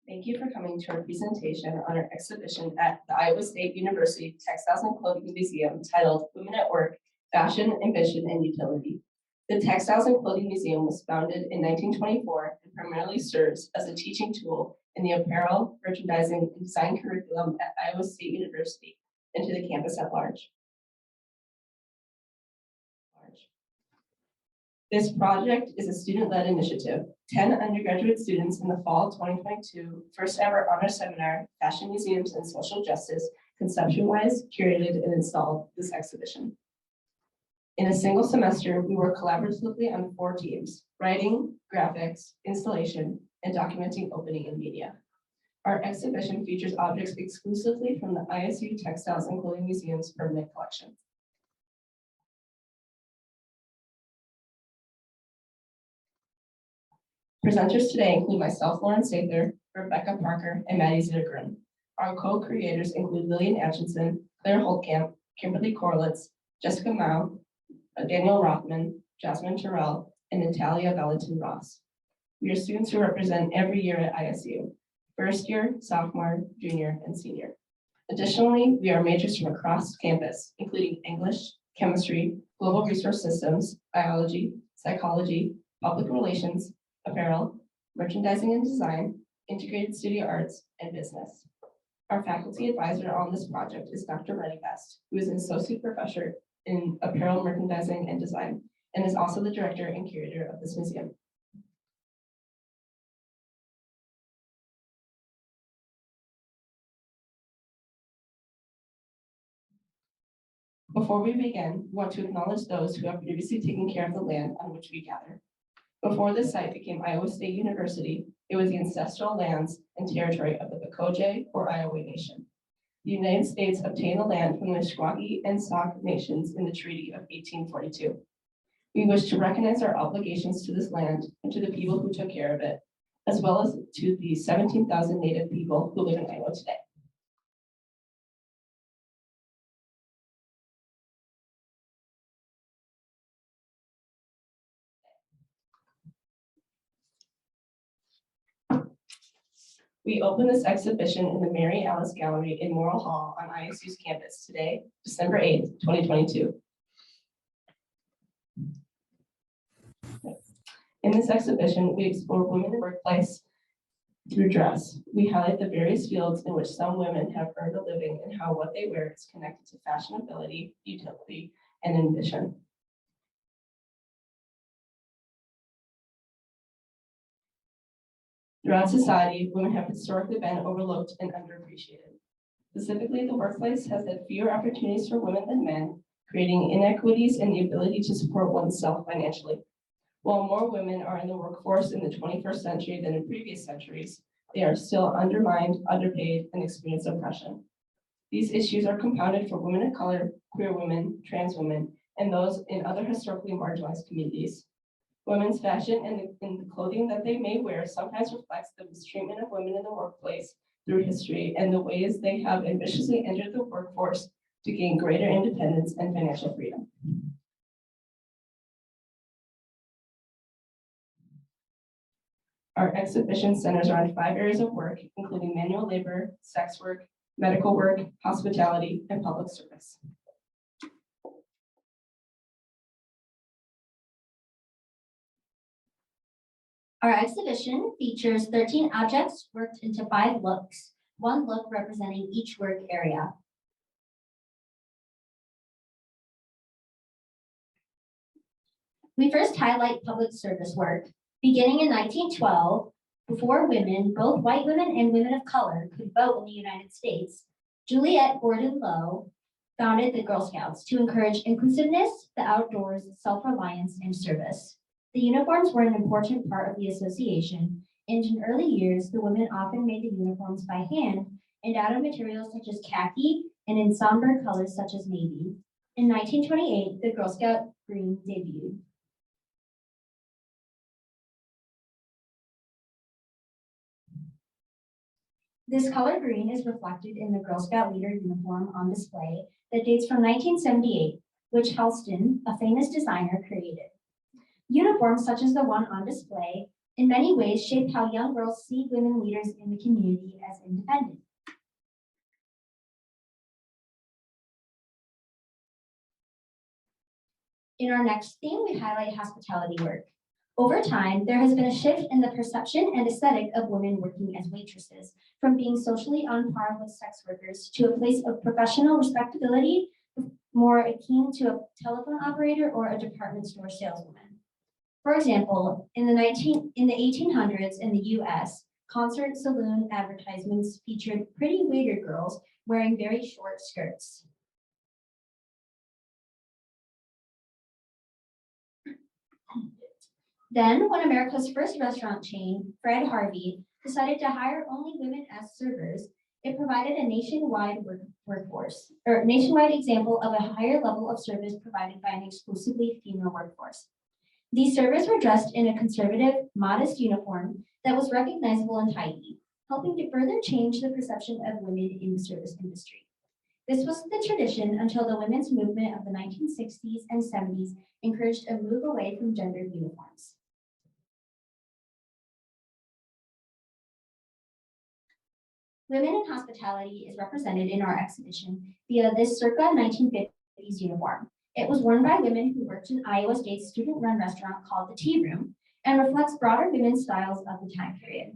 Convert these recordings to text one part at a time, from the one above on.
Thank you for coming to our presentation on our exhibition at the Iowa State University Textiles and Clothing Museum titled Women at Work, Fashion, Ambition, and Utility. The Textiles and Clothing Museum was founded in 1924 and primarily serves as a teaching tool in the apparel, merchandising, and design curriculum at Iowa State University and to the campus at large. This project is a student-led initiative. 10 undergraduate students in the fall 2022 first ever honor seminar, Fashion Museums and Social Justice, conceptualized, curated, and installed this exhibition. In a single semester, we worked collaboratively on 4 teams: writing, graphics, installation, and documenting opening and media. Our exhibition features objects exclusively from the ISU Textiles and Clothing Museum's permanent collection. Presenters today include myself, Lauren Sather, Rebecca Parker, and Maddie Zittergren. Our co-creators include Lillian Atchison, Claire Holtkamp, Kimberly Korlitz, Jessica Mao, Daniel Rothman, Jasmine Terrell, and Natalia Valentin Ross. We are students who represent every year at ISU: first year, sophomore, junior, and senior. Additionally, we are majors from across campus, including English, chemistry, global resource systems, biology, psychology, public relations, apparel, merchandising and design, integrated studio arts, and business. Our faculty advisor on this project is Dr. Rennie Best, who is an associate professor in apparel, merchandising, and design, and is also the director and curator of this museum. Before we begin, we want to acknowledge those who have previously taken care of the land on which we gather. Before this site became Iowa State University, it was the ancestral lands and territory of the Picojay or Iowa Nation. The United States obtained the land from the Nisqually and Sauk nations in the Treaty of 1842. We wish to recognize our obligations to this land and to the people who took care of it, as well as to the 17,000 Native people who live in Iowa today. We open this exhibition in the Mary Alice Gallery in Morrill Hall on ISU's campus today, December 8th, 2022. In this exhibition, we explore women in the workplace through dress. We highlight the various fields in which some women have earned a living and how what they wear is connected to fashionability, utility, and ambition. Throughout society, women have historically been overlooked and underappreciated. Specifically, the workplace has had fewer opportunities for women than men, creating inequities in the ability to support oneself financially. While more women are in the workforce in the 21st century than in previous centuries, they are still undermined, underpaid, and experience oppression. These issues are compounded for women of color, queer women, trans women, and those in other historically marginalized communities. Women's fashion and the clothing that they may wear sometimes reflects the mistreatment of women in the workplace through history and the ways they have ambitiously entered the workforce to gain greater independence and financial freedom. Our exhibition centers around 5 areas of work, including manual labor, sex work, medical work, hospitality, and public service. Our exhibition features 13 objects worked into 5 looks, 1 look representing each work area. We first highlight public service work. Beginning in 1912, before women, both white women and women of color, could vote in the United States, Juliette Gordon Low founded the Girl Scouts to encourage inclusiveness, the outdoors, self-reliance, and service. The uniforms were an important part of the association, and in early years, the women often made the uniforms by hand and out of materials such as khaki and in somber colors such as navy. In 1928, the Girl Scout green debuted. This color green is reflected in the Girl Scout leader uniform on display that dates from 1978, which Halston, a famous designer, created. Uniforms such as the one on display in many ways shaped how young girls see women leaders in the community as independent. In our next theme, we highlight hospitality work. Over time, there has been a shift in the perception and aesthetic of women working as waitresses, from being socially on par with sex workers to a place of professional respectability, more akin to a telephone operator or a department store saleswoman. For example, in the 1800s in the US, concert saloon advertisements featured pretty waiter girls wearing very short skirts. Then, when America's first restaurant chain, Fred Harvey, decided to hire only women as servers, it provided a nationwide nationwide example of a higher level of service provided by an exclusively female workforce. These servers were dressed in a conservative, modest uniform that was recognizable and tidy, helping to further change the perception of women in the service industry. This was the tradition until the women's movement of the 1960s and 70s encouraged a move away from gendered uniforms. Women in hospitality is represented in our exhibition via this circa 1950s uniform. It was worn by women who worked in Iowa State's student-run restaurant called the Tea Room and reflects broader women's styles of the time period.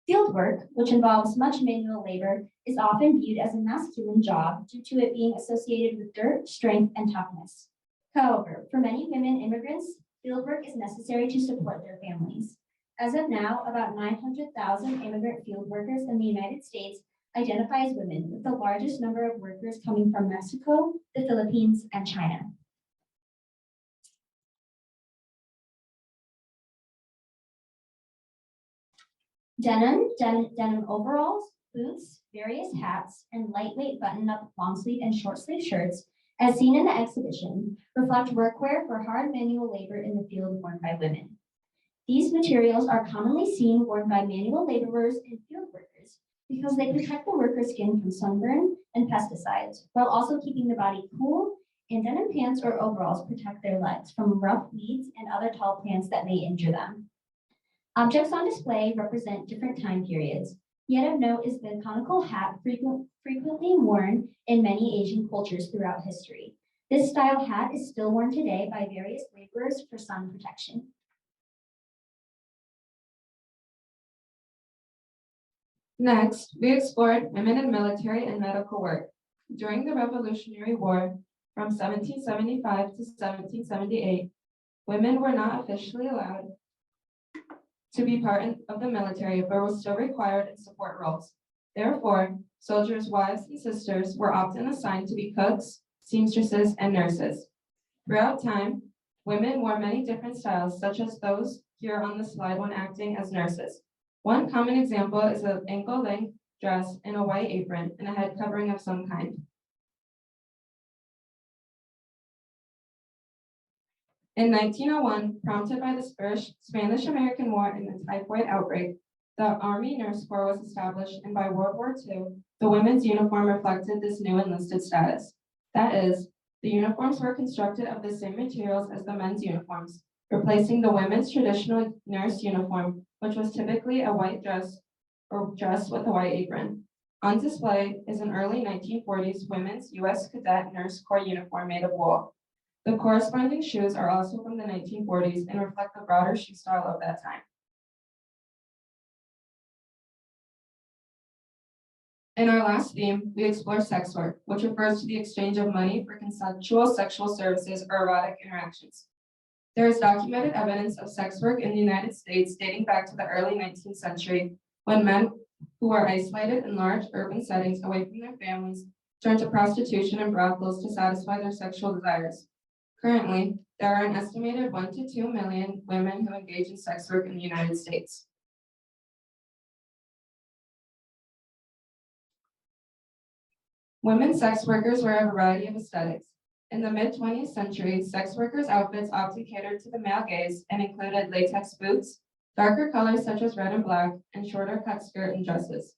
Fieldwork, which involves much manual labor, is often viewed as a masculine job due to it being associated with dirt, strength, and toughness. However, for many women immigrants, fieldwork is necessary to support their families. As of now, about 900,000 immigrant field workers in the United States identify as women, with the largest number of workers coming from Mexico, the Philippines, and China. Denim overalls, boots, various hats, and lightweight button-up long-sleeve and short-sleeve shirts, as seen in the exhibition, reflect workwear for hard manual labor in the field worn by women. These materials are commonly seen worn by manual laborers and field workers because they protect the worker's skin from sunburn and pesticides, while also keeping the body cool, and denim pants or overalls protect their legs from rough weeds and other tall plants that may injure them. Objects on display represent different time periods. Yet of note is the conical hat frequently worn in many Asian cultures throughout history. This style hat is still worn today by various laborers for sun protection. Next, we explored women in military and medical work. During the Revolutionary War, from 1775 to 1778, women were not officially allowed to be part of the military, but were still required in support roles. Therefore, soldiers' wives and sisters were often assigned to be cooks, seamstresses, and nurses. Throughout time, women wore many different styles, such as those here on the slide when acting as nurses. One common example is an ankle-length dress and a white apron and a head covering of some kind. In 1901, prompted by the Spanish-American War and the typhoid outbreak, the Army Nurse Corps was established, and by World War II, the women's uniform reflected this new enlisted status. That is, the uniforms were constructed of the same materials as the men's uniforms, replacing the women's traditional nurse uniform, which was typically a white dress or dress with a white apron. On display is an early 1940s women's U.S. Cadet Nurse Corps uniform made of wool. The corresponding shoes are also from the 1940s and reflect the broader shoe style of that time. In our last theme, we explore sex work, which refers to the exchange of money for consensual sexual services or erotic interactions. There is documented evidence of sex work in the United States dating back to the early 19th century, when men who were isolated in large urban settings away from their families turned to prostitution and brothels to satisfy their sexual desires. Currently, there are an estimated 1 to 2 million women who engage in sex work in the United States. Women sex workers wear a variety of aesthetics. In the mid-20th century, sex workers' outfits often catered to the male gaze and included latex boots, darker colors such as red and black, and shorter cut skirt and dresses.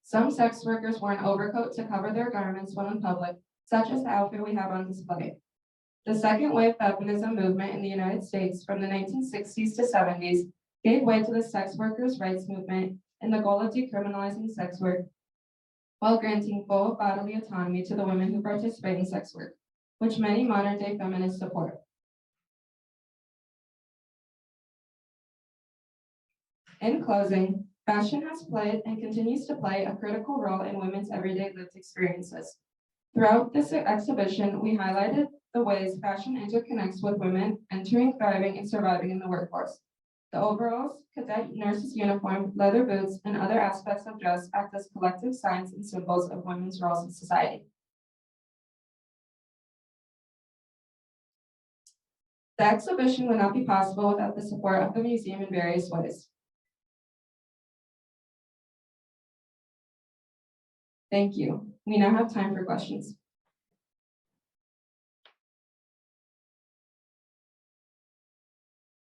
Some sex workers wore an overcoat to cover their garments when in public, such as the outfit we have on display. The second wave feminism movement in the United States from the 1960s to 70s gave way to the sex workers' rights movement and the goal of decriminalizing sex work while granting full bodily autonomy to the women who participate in sex work, which many modern-day feminists support. In closing, fashion has played and continues to play a critical role in women's everyday lived experiences. Throughout this exhibition, we highlighted the ways fashion interconnects with women entering, thriving, and surviving in the workforce. The overalls, cadet nurse's uniform, leather boots, and other aspects of dress act as collective signs and symbols of women's roles in society. The exhibition would not be possible without the support of the museum in various ways. Thank you. We now have time for questions.